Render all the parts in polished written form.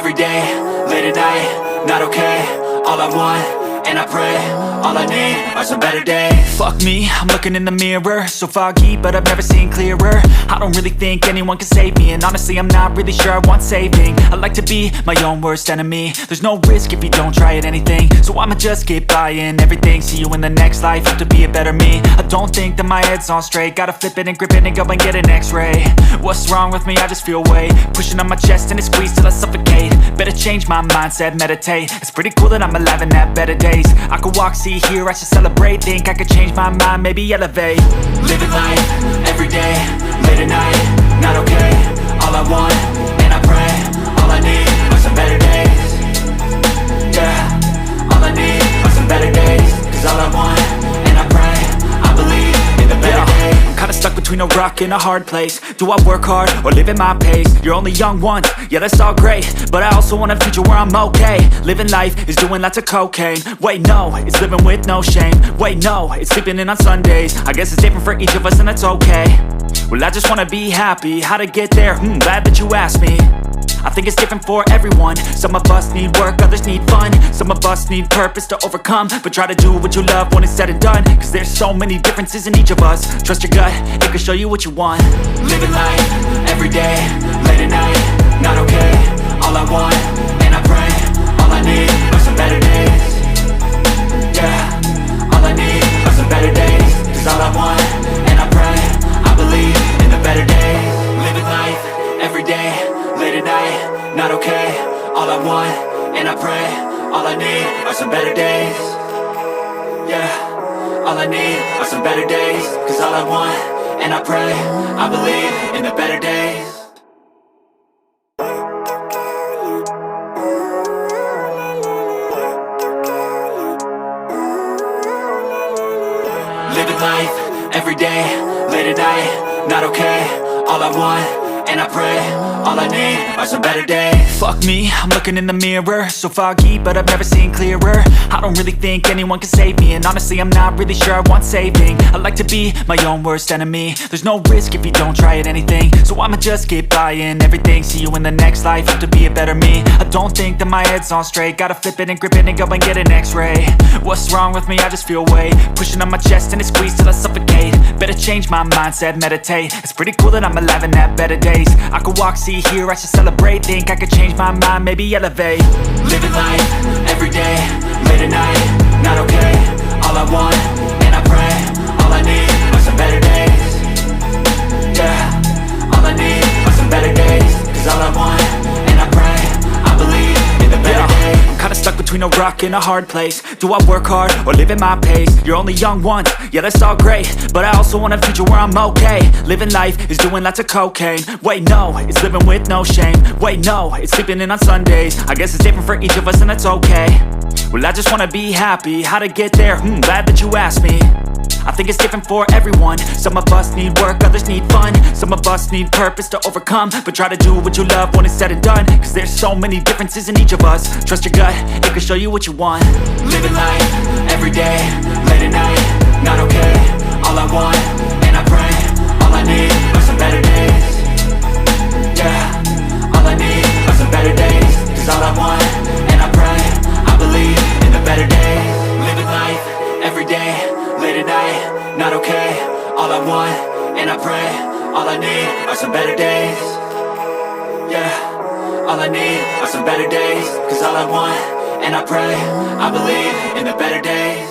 every day, late at night, not okay. All I want, and I pray, all I need are some better days. Fuck me, I'm looking in the mirror, so foggy, but I've never seen clearer. I don't really think anyone can save me, and honestly I'm not really sure I want saving. I like to be my own worst enemy. There's no risk if you don't try at anything, so I'ma just keep buying everything. See you in the next life, have to be a better me. I don't think that my head's on straight, gotta flip it and grip it and go and get an x-ray. What's wrong with me? I just feel weight pushing on my chest and it squeezes till I suffocate. Better change my mindset, meditate. It's pretty cool that I'm alive and have better days. I could walk, see, hear, I should celebrate. Think I could change my mind, maybe elevate. Living life, every day, late at night, not okay. All I want, and I pray, all I need are some better days. Yeah, all I need are some better days. Cause all I want, and I pray, I believe in the better days. I'm kinda stuck between a rock and a hard place. Do I work hard or live at my pace? You're only young once, yeah that's all great, but I also want a future where I'm okay. Living life is doing lots of cocaine. Wait no, it's living with no shame. Wait no, it's sleeping in on Sundays. I guess it's different for each of us and that's okay. Well I just wanna be happy, how to get there? Glad that you asked me. I think it's different for everyone. Some of us need work, others need fun. Some of us need purpose to overcome. But try to do what you love when it's said and done, cause there's so many differences in each of us. Trust your gut, it can show you what you want. Living life, every day, late at night, not okay. All I want, and I pray, all I need are some better days. Yeah, all I need are some better days. Cause all I want, and I pray, I believe in the better days. Living life, every day, late at night, not okay. All I want, and I pray, all I need are some better days. Yeah, all I need are some better days. Cause all I want, and I pray, I believe in the better days. Living life, every day, late at night, not okay. All I want, and I pray, all I need are some better days. Fuck me, I'm looking in the mirror, so foggy, but I've never seen clearer. I don't really think anyone can save me, and honestly I'm not really sure I want saving. I like to be my own worst enemy. There's no risk if you don't try at anything, so I'ma just keep buying everything. See you in the next life, have to be a better me. I don't think that my head's on straight, gotta flip it and grip it and go and get an x-ray. What's wrong with me? I just feel weight pushing on my chest and it squeezes till I suffocate. Better change my mindset, meditate. It's pretty cool that I'm alive and have better days. I could walk, see, hear, I should celebrate. Think I could change my mind, maybe elevate. Living life, every day, late at night, not okay. All I want, and I pray, all I need are some better days. Yeah, all I need are some better days. Cause all I want, and I pray, I believe in the better days. I'm kinda stuck between a rock and a hard place. Do I work hard or live at my pace? You're only young once, yeah that's all great, but I also want a future where I'm okay. Living life is doing lots of cocaine. Wait no, it's living with no shame. Wait no, it's sleeping in on Sundays. I guess it's different for each of us and that's okay. Well I just wanna be happy, how to get there? Glad that you asked me. I think it's different for everyone. Some of us need work, others need fun. Some of us need purpose to overcome. But try to do what you love when it's said and done, cause there's so many differences in each of us. Trust your gut, it can show you what you want. Living life, every day, late at night, not okay. All I want, and I pray, all I need are some better days. Yeah, all I need are some better days. Cause all I want, and I pray, I believe in the better days. Living life, every day, late at night, not okay. All I want, and I pray, all I need are some better days. Yeah, all I need are some better days. Cause all I want, and I pray, I believe in the better days.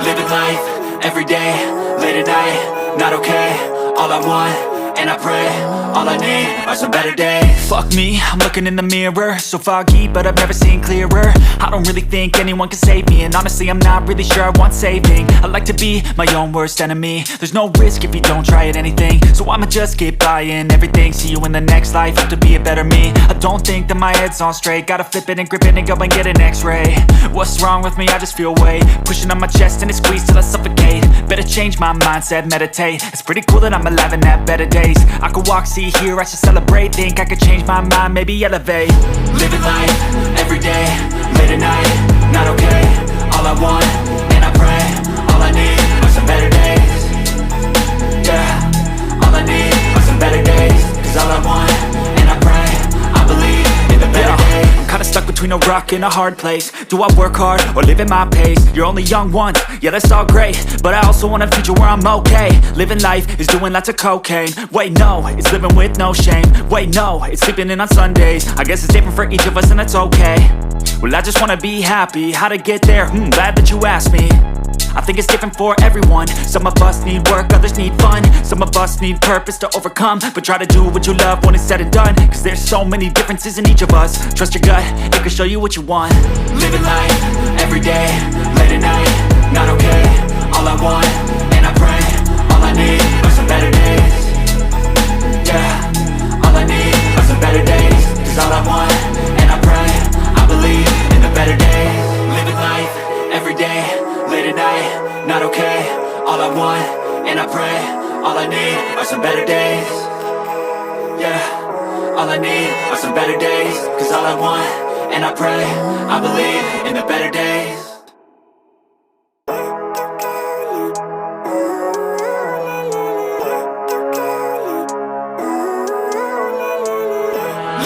Living life, every day, late at night, not okay. All I want, and I pray, all I need are some better days. Fuck me, I'm looking in the mirror, so foggy, but I've never seen clearer. I don't really think anyone can save me, and honestly I'm not really sure I want saving. I like to be my own worst enemy. There's no risk if you don't try at anything, so I'ma just keep buying everything. See you in the next life, have to be a better me. I don't think that my head's on straight, gotta flip it and grip it and go and get an x-ray. What's wrong with me? I just feel weight pushing on my chest and it squeezes till I suffocate. Better change my mindset, meditate. It's pretty cool that I'm alive and have better days. I could walk, see, hear, I should celebrate. Think I could change my mind, maybe elevate. Living life, every day, late at night, not okay. All I want, and I pray, all I need rock in a hard place. Do I work hard or live at my pace? You're only young once, yeah that's all great, but I also want a future where I'm okay. Living life is doing lots of cocaine. Wait no, it's living with no shame. Wait no, it's sleeping in on Sundays. I guess it's different for each of us and that's okay. Well I just wanna be happy, how to get there? Glad that you asked me. I think it's different for everyone. Some of us need work, others need fun. Some of us need purpose to overcome. But try to do what you love when it's said and done, cause there's so many differences in each of us. Trust your gut, it can show you what you want. Living life, everyday, late at night, not okay. All I want, and I pray, all I need are some better days. Yeah, all I need are some better days. Cause all I want, and I pray, I believe in the better days. Living life, everyday, late at night, not okay. All I want, and I pray, all I need are some better days. Yeah, all I need are some better days. Cause all I want, and I pray, I believe in the better days.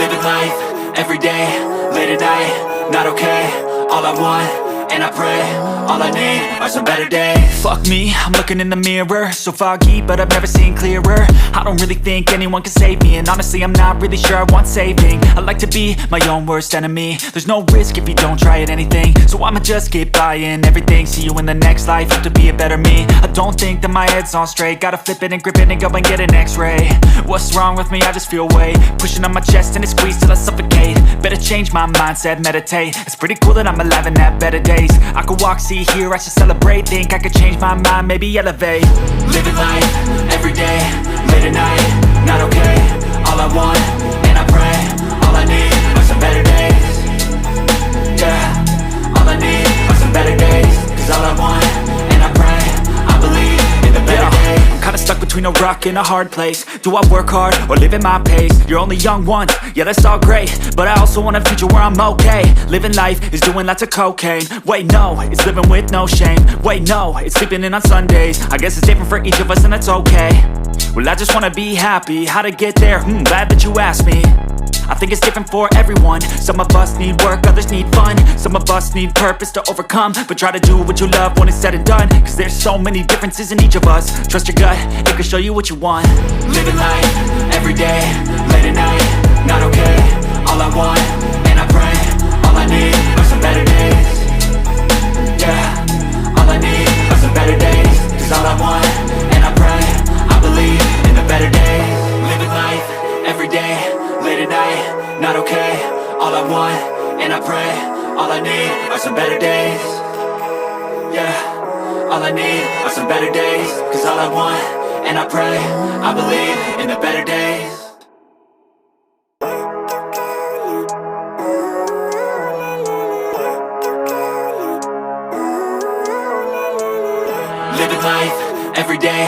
Living life, everyday, late at night, not okay. All I want, and I pray, all I need are some better days. Fuck me, I'm looking in the mirror, so foggy, but I've never seen clearer. I don't really think anyone can save me, and honestly I'm not really sure I want saving. I like to be my own worst enemy. There's no risk if you don't try at anything, so I'ma just keep buying everything. See you in the next life, have to be a better me. I don't think that my head's on straight, gotta flip it and grip it and go and get an x-ray. What's wrong with me? I just feel weight pushing on my chest and it squeezes till I suffocate. Better change my mindset, meditate. It's pretty cool that I'm alive and have better days. I could walk, see, hear, I should celebrate. Think I could change my mind, maybe elevate. Living life, everyday, late at night, not okay. All I want, and I pray, all I need are some better days. Yeah, all I need are some better days. Cause all I want, and I pray, I believe in the better days. I'm kinda stuck between a rock and a hard place. Do I work hard or live at my pace? You're only young once, yeah that's all great, but I also want a future where I'm okay. Living life is doing lots of cocaine. Wait no, it's living with no shame. Wait no, it's sleeping in on Sundays. I guess it's different for each of us and that's okay. Well I just wanna be happy, how to get there? Glad that you asked me. I think it's different for everyone. Some of us need work, others need fun. Some of us need purpose to overcome. But try to do what you love when it's said and done, cause there's so many differences in each of us. Trust your gut, it can show you what you want. Living life, everyday, late at night, not okay. All I want, and I pray, all I need are some better days. Yeah, all I need are some better days. Cause all I want, and I pray, I believe in the better days. Living life, everyday, late at night, not okay. All I want, and I pray, all I need are some better days. Yeah, all I need are some better days. Cause all I want, and I pray, I believe in the better days. Living life, everyday,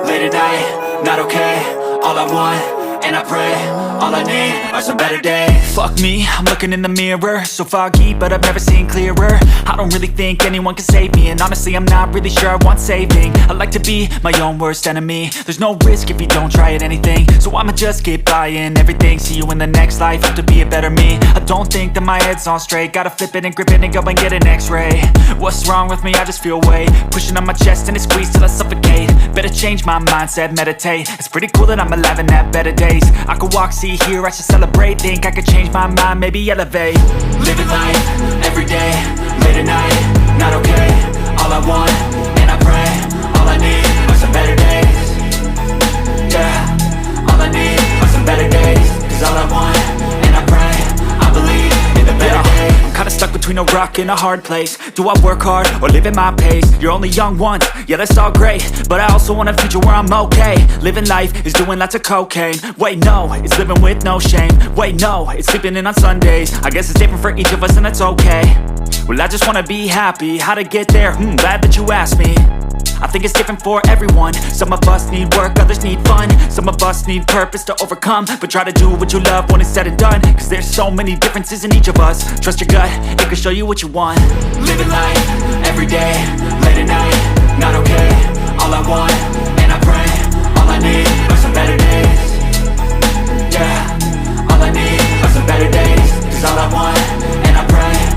late at night, not okay. All I want, and I pray, all I need are some better days. Fuck me, I'm looking in the mirror, so foggy, but I've never seen clearer. I don't really think anyone can save me, and honestly I'm not really sure I want saving. I like to be my own worst enemy. There's no risk if you don't try at anything, so I'ma just keep buying everything. See you in the next life, have to be a better me. I don't think that my head's on straight, gotta flip it and grip it and go and get an x-ray. What's wrong with me? I just feel weight pushing on my chest and it squeezes till I suffocate. Better change my mindset, meditate. It's pretty cool that I'm alive and have better days. I could walk, see, hear, I should celebrate. Think I could change my mind, maybe elevate. Living life, everyday, late at night, not okay. All I want, and I pray, all I need are some better days. Yeah, all I need are some better days. Cause all I want, and I pray, I believe in the better days. I'm kinda stuck between a rock and a hard place. Do I work hard or live at my pace? You're only young once, yeah that's all great, but I also want a future where I'm okay. Living life is doing lots of cocaine. Wait no, it's living with no shame. Wait no, it's sleeping in on Sundays. I guess it's different for each of us and that's okay. Well I just wanna be happy, how to get there? Glad that you asked me. I think it's different for everyone. Some of us need work, others need fun. Some of us need purpose to overcome. But try to do what you love when it's said and done, cause there's so many differences in each of us. Trust your gut, it can show you what you want. Living life, everyday, late at night, not okay. All I want, and I pray, all I need are some better days. Yeah, all I need are some better days. Cause all I want, and I pray,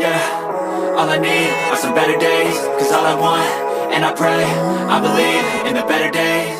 Yeah, all I need are some better days. Cause all I want, and I pray, I believe in the better days.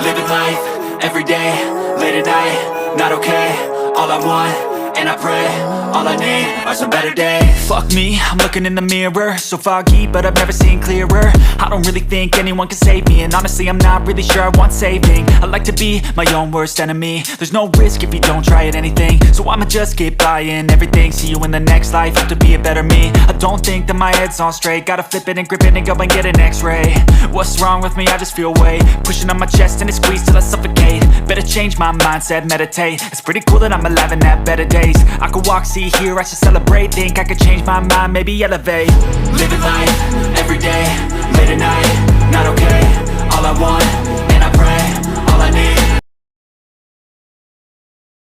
Living life, everyday, late at night, not okay. All I want, and I pray, all I need are some better days. Fuck me, I'm looking in the mirror, so foggy, but I've never seen clearer. I don't really think anyone can save me, and honestly I'm not really sure I want saving. I like to be my own worst enemy. There's no risk if you don't try at anything, so I'ma just keep buying everything. See you in the next life, have to be a better me. I don't think that my head's on straight, gotta flip it and grip it and go and get an x-ray. What's wrong with me? I just feel weight pushing on my chest and it squeezes till I suffocate. Better change my mindset, meditate. It's pretty cool that I'm alive and have better days. I could walk, see, hear, I should celebrate. Think I could change my mind, maybe elevate. Living life, everyday, late at night, not okay. All I want, and I pray, all I need